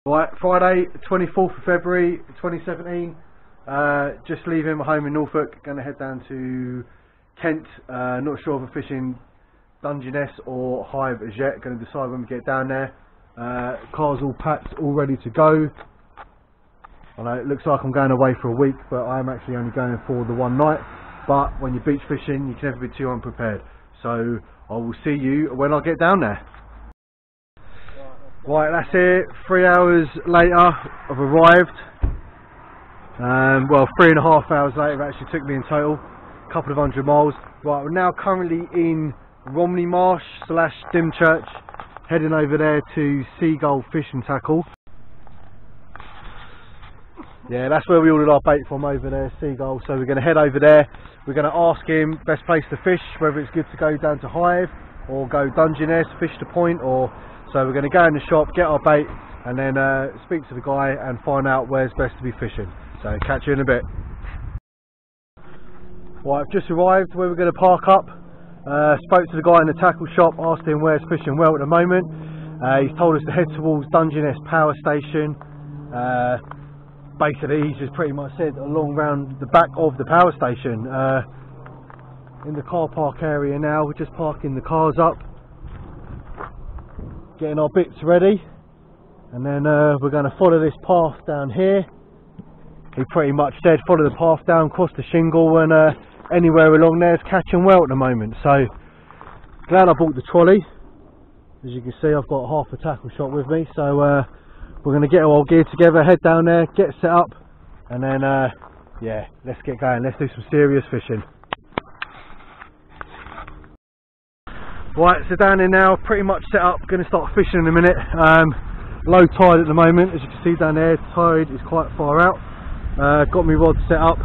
Right, Friday, 24th of February 2017, just leaving my home in Norfolk, going to head down to Kent, not sure if I'm fishing Dungeness or Hive as yet, going to decide when we get down there. Car's all packed, all ready to go. I know it looks like I'm going away for a week, but I'm actually only going for the one night. But when you're beach fishing, you can never be too unprepared. So I will see you when I get down there. Right, that's it. 3 hours later, I've arrived. Well, 3.5 hours later, it actually took me in total. A couple of 100 miles. Right, we're now currently in Romney Marsh / Dymchurch, heading over there to Seagull Fish and Tackle. Yeah, that's where we ordered our bait from, over there, Seagull. So we're going to head over there. We're going to ask him best place to fish, whether it's good to go down to Hive or go Dungeness, fish to point, or so we're going to go in the shop, get our bait, and then speak to the guy and find out where's best to be fishing. So catch you in a bit. Right, I've just arrived where we're going to park up. Spoke to the guy in the tackle shop, asked him where's fishing well at the moment. He's told us to head towards Dungeness power station. Basically, he's just pretty much said along round the back of the power station. In the car park area now, we're just parking the cars up, getting our bits ready, and then we're going to follow this path down here. He pretty much said follow the path down, cross the shingle, and anywhere along there is catching well at the moment. So glad I bought the trolley. As you can see, I've got half a tackle shop with me, so we're going to get our gear together, head down there, get set up, and then yeah, let's get going. Let's do some serious fishing. Right, so down here now, pretty much set up, going to start fishing in a minute. Low tide at the moment, as you can see down there, tide is quite far out. Got my rod set up,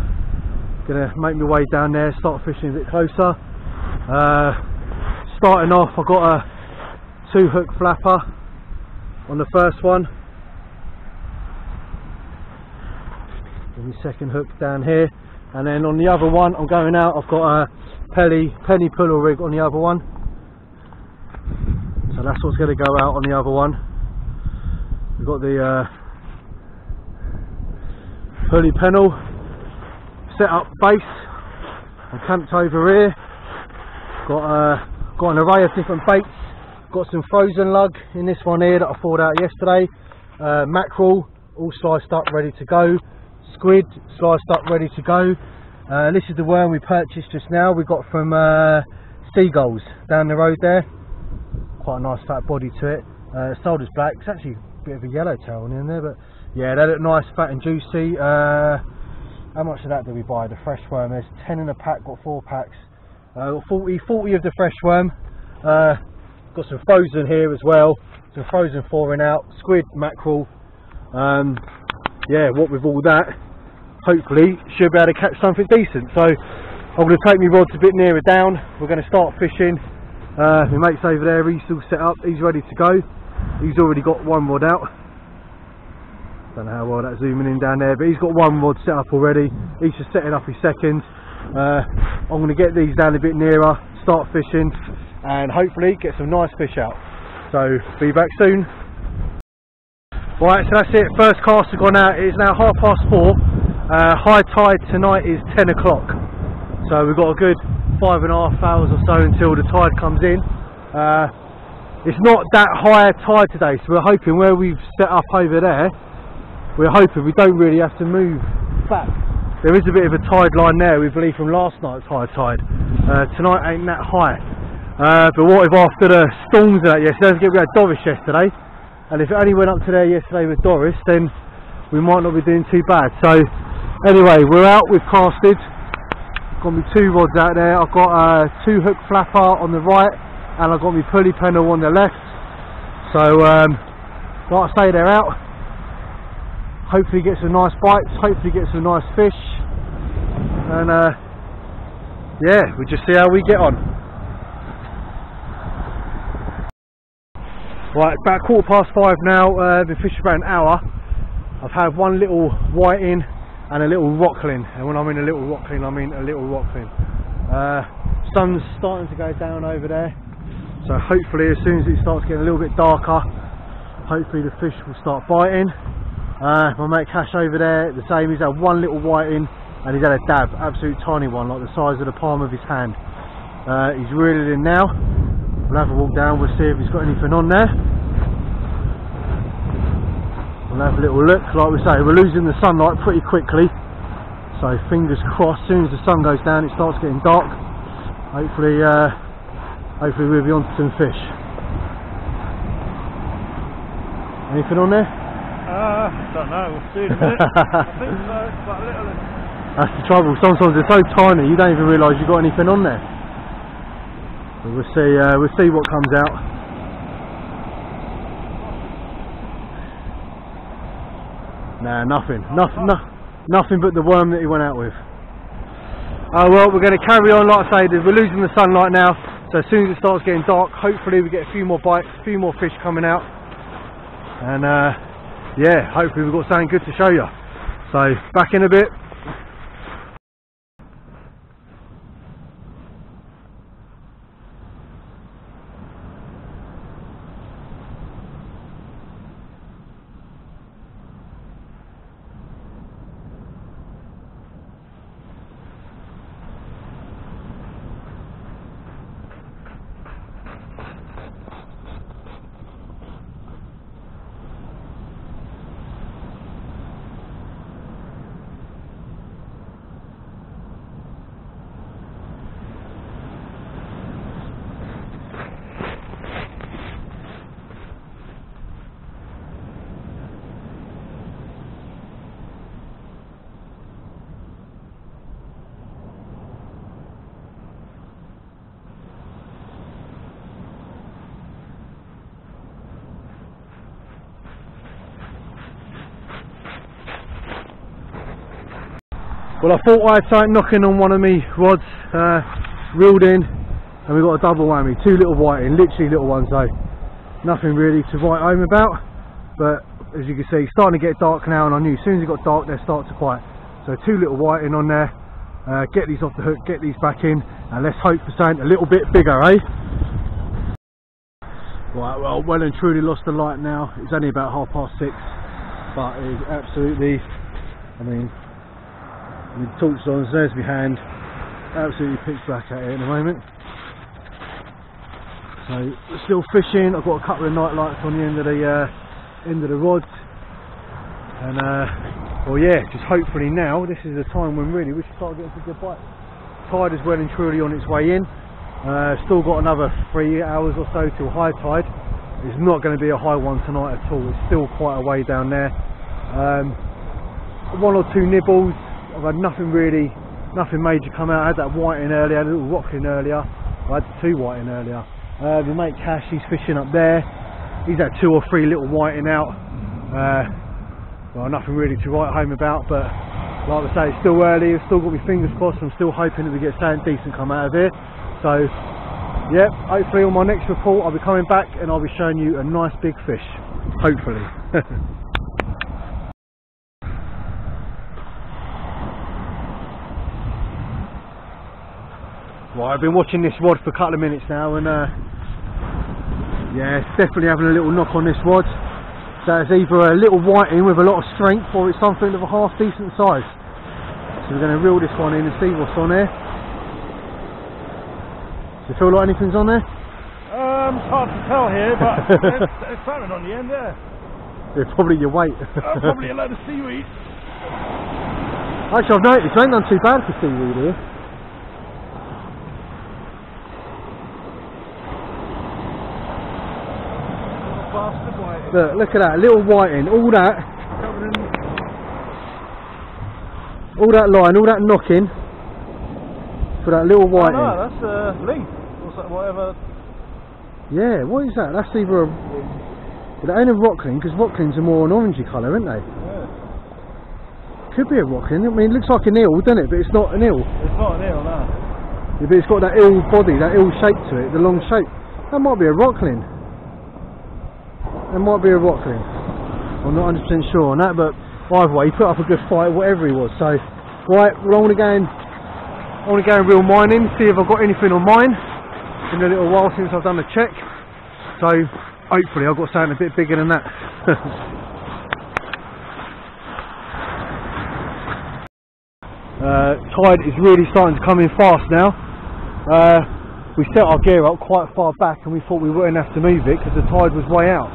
going to make my way down there, start fishing a bit closer. Starting off, I've got a 2-hook flapper on the first one. And the second hook down here, and then on the other one, I'm going out, I've got a penny puller rig on the other one. So that's what's going to go out on the other one. We've got the pulley pennel set up base. I'm camped over here. Got an array of different baits. Got some frozen lug in this one here that I thawed out yesterday. Mackerel all sliced up, ready to go. Squid sliced up, ready to go. This is the worm we purchased just now. We got from Seagulls down the road there. Quite a nice fat body to it. Sold as black. It's actually a bit of a yellowtail in there, but yeah, they look nice, fat and juicy. How much of that did we buy? The fresh worm. There's 10 in a pack. Got 4 packs. Got 40 of the fresh worm. Got some frozen here as well. Some frozen thawing out. Squid, mackerel. Yeah, what with all that, hopefully should be able to catch something decent. So I'm going to take my rods a bit nearer down. We're going to start fishing. My mate's over there, he's all set up, he's ready to go. He's already got one rod out. Don't know how well that's zooming in down there, but he's got one rod set up already. He's just setting up his second. I'm going to get these down a bit nearer, start fishing, and hopefully get some nice fish out. So be back soon. Right, so that's it, first cast has gone out. It is now 4:30. High tide tonight is 10 o'clock. So we've got a good 5.5 hours or so until the tide comes in. It's not that high a tide today, so we're hoping where we've set up over there, we're hoping we don't really have to move back. There is a bit of a tide line there, we believe, from last night's high tide. Tonight ain't that high. But what if after the storms and that yesterday, we had Doris yesterday, and if it only went up to there yesterday with Doris, then we might not be doing too bad. So anyway, we're out, we've casted. Got me 2 rods out there. I've got a 2-hook flapper on the right, and I've got my pulley pennel on the left. So like I say, they're out. Hopefully get some nice bites, hopefully get some nice fish, and yeah, we'll just see how we get on. Right, about 5:15 now. Been fishing about an hour. I've had one little whiting and a little rockling, and when I mean a little rockling, I mean a little rockling. Sun's starting to go down over there, so hopefully as soon as it starts getting a little bit darker, hopefully the fish will start biting. My mate Cash over there, the same, he's had one little whiting and he's had a dab, absolute tiny one, like the size of the palm of his hand. He's reeled in now. We'll have a walk down, we'll see if he's got anything on there. We'll have a little look. Like we say, we're losing the sunlight pretty quickly, so fingers crossed, as soon as the sun goes down it starts getting dark. Hopefully we'll be on to some fish. Anything on there? Don't know, we'll see in a minute. I think so, but a little. That's the trouble, sometimes they're so tiny you don't even realise you've got anything on there. But we'll see what comes out. Nah, nothing but the worm that he went out with. Oh well, we're going to carry on. Like I say, we're losing the sunlight now, so as soon as it starts getting dark, hopefully we get a few more bites, a few more fish coming out, and yeah, hopefully we've got something good to show you. So back in a bit. Well, I thought I had something knocking on one of me rods, reeled in, and we got a double whammy, two little whiting, literally little ones, so nothing really to write home about. But as you can see, it's starting to get dark now, and I knew as soon as it got dark they start to bite. So two little whiting on there. Get these off the hook, get these back in, and let's hope for something a little bit bigger, eh? Right, well and truly lost the light now. It's only about 6:30, but it is absolutely, I mean, with the torch on, so there's my hand, absolutely pitch black at it at the moment. So we're still fishing. I've got a couple of night lights on the end of the rods, and well, yeah, just hopefully now this is the time when really we should start getting some good bites. Tide is well and truly on its way in. Still got another 3 hours or so till high tide. It's not going to be a high one tonight at all. It's still quite a way down there. One or two nibbles. I've had nothing major come out. I had that whiting earlier, a little rockling earlier. I had 2 whiting earlier. My mate Cash, he's fishing up there. He's had 2 or 3 little whiting out. Well, nothing really to write home about, but like I say, it's still early. I've still got my fingers crossed. I'm still hoping that we get something decent come out of here. So, yeah, hopefully on my next report I'll be coming back and I'll be showing you a nice big fish. Hopefully. Right, I've been watching this rod for a couple of minutes now, and yeah, it's definitely having a little knock on this rod. So it's either a little whiting with a lot of strength, or it's something of a half decent size. So we're going to reel this one in and see what's on there. Do you feel like anything's on there? It's hard to tell here, but there's something on the end there. Yeah, probably your weight. Probably a load of seaweed. Actually, I've noticed, I ain't done too bad for seaweed here. Look at that, little whiting, all that line, all that knocking for that little whiting. Oh, no, that's leaf, or whatever. Yeah, what is that? That's either a... But that ain't a rockling, because rocklings are more an orangey colour, aren't they? Yeah. Could be a rockling. I mean, it looks like an eel, doesn't it? But it's not an eel. It's not an eel, no. Yeah, but it's got that eel body, that eel shape to it, the long shape. That might be a rockling. It might be a rockling. I'm not 100% sure on that, but either way, he put up a good fight, whatever he was. So, right, well, I want to go and reel mine in, see if I've got anything on mine. It's been a little while since I've done a check. So, Hopefully I've got something a bit bigger than that. Tide is really starting to come in fast now. We set our gear up quite far back and we thought we wouldn't have to move it because the tide was way out.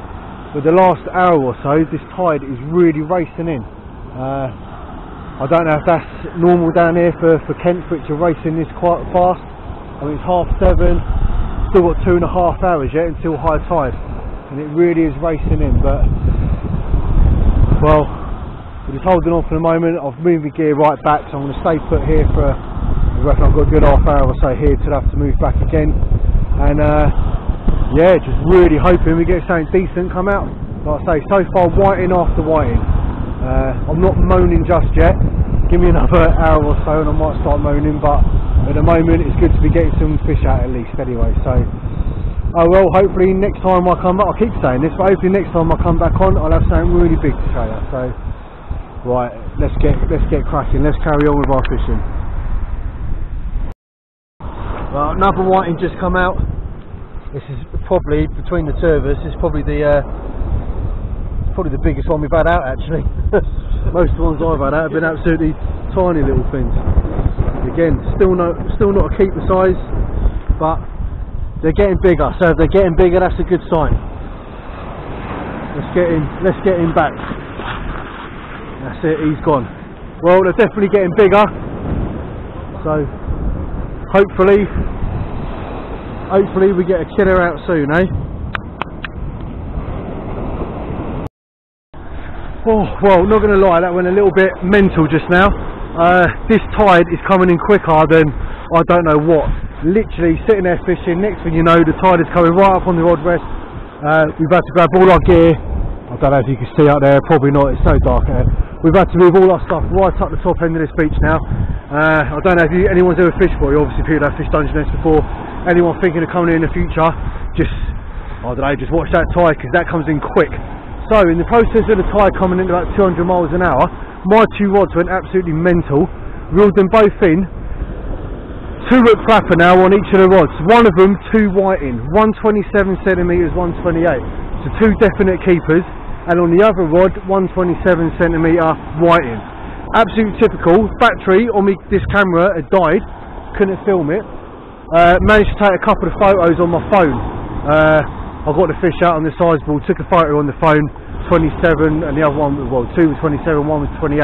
But the last hour or so, this tide is really racing in. I don't know if that's normal down here for Kent for it to race in this quite fast. I mean, it's 7:30, still got 2.5 hours yet until high tide, and it really is racing in. But well, we're just holding on for the moment. I've moved the gear right back, so I'm going to stay put here for, I reckon I've got a good half hour or so here till I have to move back again. And yeah, just really hoping we get something decent come out. Like I say, so far whiting after whiting. I'm not moaning just yet. Give me another hour or so and I might start moaning, but at the moment it's good to be getting some fish out at least anyway. So oh well, hopefully next time I come back, I keep saying this, but hopefully next time I come back on I'll have something really big to show you. So right, let's get cracking, let's carry on with our fishing. Well, another whiting just come out. This is probably, between the two of us, this is probably the biggest one we've had out actually. Most of the ones I've had out have been absolutely tiny little things. Again, still not a keeper size, but they're getting bigger. So if they're getting bigger, that's a good sign. Let's get him back. That's it, he's gone. Well, they're definitely getting bigger. So hopefully we get a killer out soon, eh? Oh, well, not going to lie, that went a little bit mental just now. This tide is coming in quicker than I don't know what. Literally sitting there fishing, next thing you know the tide is coming right up on the rod rest. We've had to grab all our gear. I don't know if you can see out there, probably not, it's so dark out there. We've had to move all our stuff right up the top end of this beach now. I don't know if anyone's ever fished before. Obviously people have fished Dungeness before. Anyone thinking of coming in the future, just, I don't know, just watch that tide because that comes in quick. So in the process of the tide coming in about 200 miles an hour, my two rods went absolutely mental. Reeled them both in. 2 hook flapper now on each of the rods. One of them 2 whiting, 127 centimetres, 128. So 2 definite keepers. And on the other rod, 127 centimetre whiting. Absolute typical. Battery on this camera had died. Couldn't film it. Managed to take a couple of photos on my phone. I got the fish out on the size board, took a photo on the phone, 27, and the other one, well, 2 was 27, 1 was 28.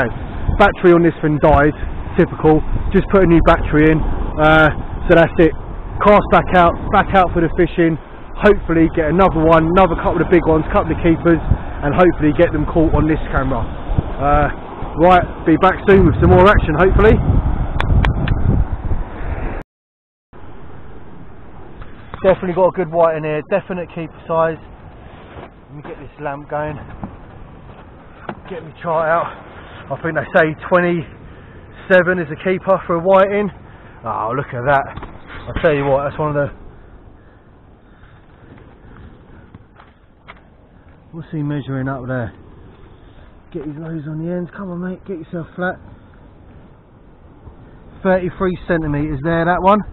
Battery on this thing died, typical. Just put a new battery in, so that's it. Cast back out for the fishing. Hopefully get another one, another couple of big ones, couple of keepers, and hopefully get them caught on this camera. Right, be back soon with some more action, hopefully. Definitely got a good white in here, definite keeper size. Let me get this lamp going. Get me chart out. I think they say 27 is a keeper for a whiting. Oh, look at that. I'll tell you what, that's one of the... What's he measuring up there? Get his nose on the ends. Come on mate, get yourself flat. 33 centimetres there, that one.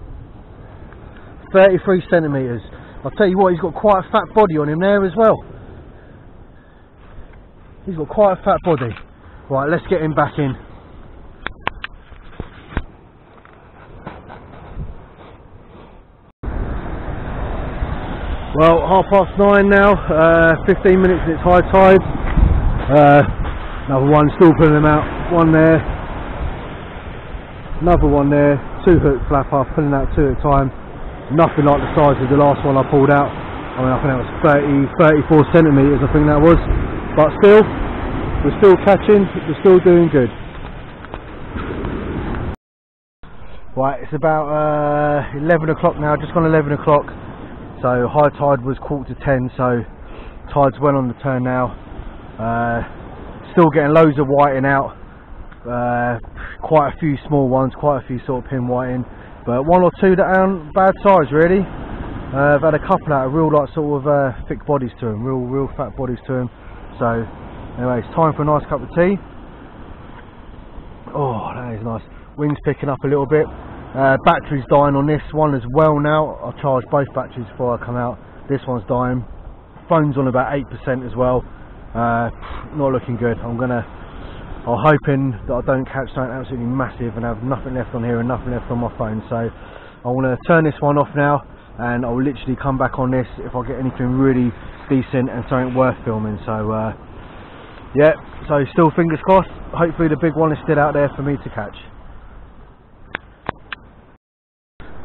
33 centimetres. I'll tell you what, he's got quite a fat body on him there as well. He's got quite a fat body. Right, let's get him back in. Well, 9:30 now, 15 minutes and it's high tide. Another one, still pulling them out. One there. Another one there. 2 hook flapper, pulling out 2 at a time. Nothing like the size of the last one I pulled out. I mean, I think that was 34 centimetres, I think that was. But still, we're still catching, we're still doing good. Right, it's about 11 o'clock now, just gone 11 o'clock. So high tide was 9:45, so tide's well on the turn now. Still getting loads of whiting out. Quite a few small ones, quite a few sort of pin whiting. But 1 or 2 that aren't bad size really. I've had a couple out of real like sort of thick bodies to them, real fat bodies to them. So anyway, it's time for a nice cup of tea. Oh, that is nice. Wind's picking up a little bit. Battery's dying on this one as well now. I'll charge both batteries before I come out. This one's dying. phone's on about 8% as well. Not looking good. I'm hoping that I don't catch something absolutely massive and have nothing left on here and nothing left on my phone. So I want to turn this one off now, and I'll literally come back on this if I get anything really decent and something worth filming. So yeah, so still fingers crossed. Hopefully the big one is still out there for me to catch.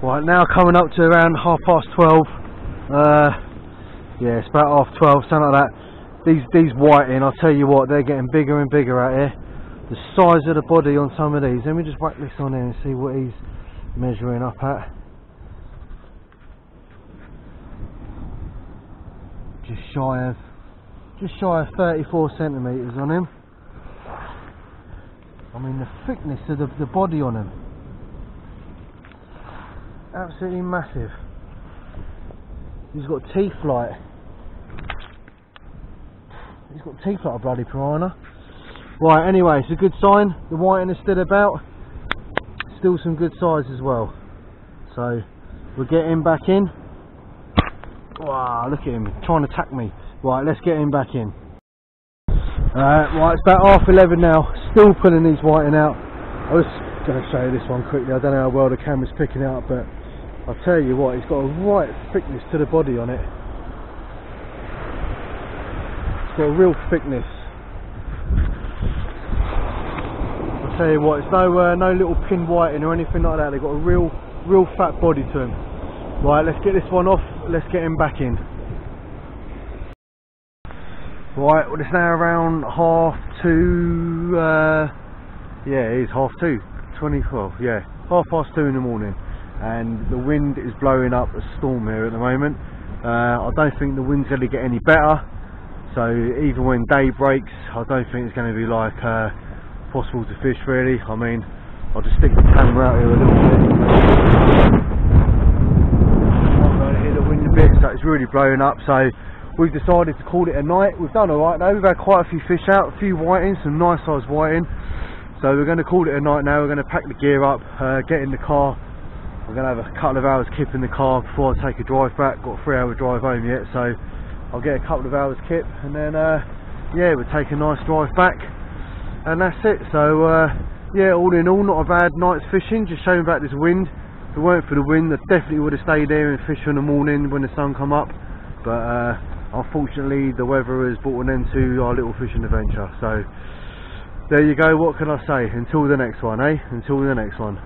Right, now coming up to around 12:30. Yeah, it's about 12:30, something like that. These whiting, I'll tell you what, they're getting bigger and bigger out here. The size of the body on some of these. Let me just whack this on there and see what he's measuring up at. Just shy of 34 centimetres on him. I mean, the thickness of the body on him, absolutely massive. He's got teeth like a bloody piranha. Right, anyway, it's a good sign. The whiting is still about. Still some good size as well. So we'll get him back in. Wow, look at him trying to attack me. Right, let's get him back in. Right, it's about 11:30 now. Still pulling these whiting out. I was going to show you this one quickly. I don't know how well the camera's picking it up, but I'll tell you what, it's got a right thickness to the body on it. It's got a real thickness. I'll tell you what, it's no little pin whiting or anything like that. They've got a real fat body to them. Right, let's get this one off. Let's get him back in. Right, well, it's now around 2:30. Yeah, it is 2:30. 12. Yeah, 2:30 in the morning. And the wind is blowing up a storm here at the moment. I don't think the wind's going to get any better, so even when day breaks I don't think it's going to be like possible to fish really. I mean, I'll just stick the camera out here a little bit. I'm going to hear the wind a bit, so it's really blowing up. So we've decided to call it a night. We've done alright though, we've had quite a few fish out, a few whitings, some nice sized whiting. So we're going to call it a night now. We're going to pack the gear up, get in the car. We're going to have a couple of hours kip in the car before I take a drive back. Got a 3-hour drive home yet, so I'll get a couple of hours kip, and then yeah, we'll take a nice drive back, and that's it. So yeah, all in all, not a bad night's fishing. Just showing back this wind. If it weren't for the wind, I definitely would have stayed there and fished in the morning when the sun come up, but unfortunately the weather has brought an end to our little fishing adventure. So there you go, what can I say? Until the next one, eh? Until the next one.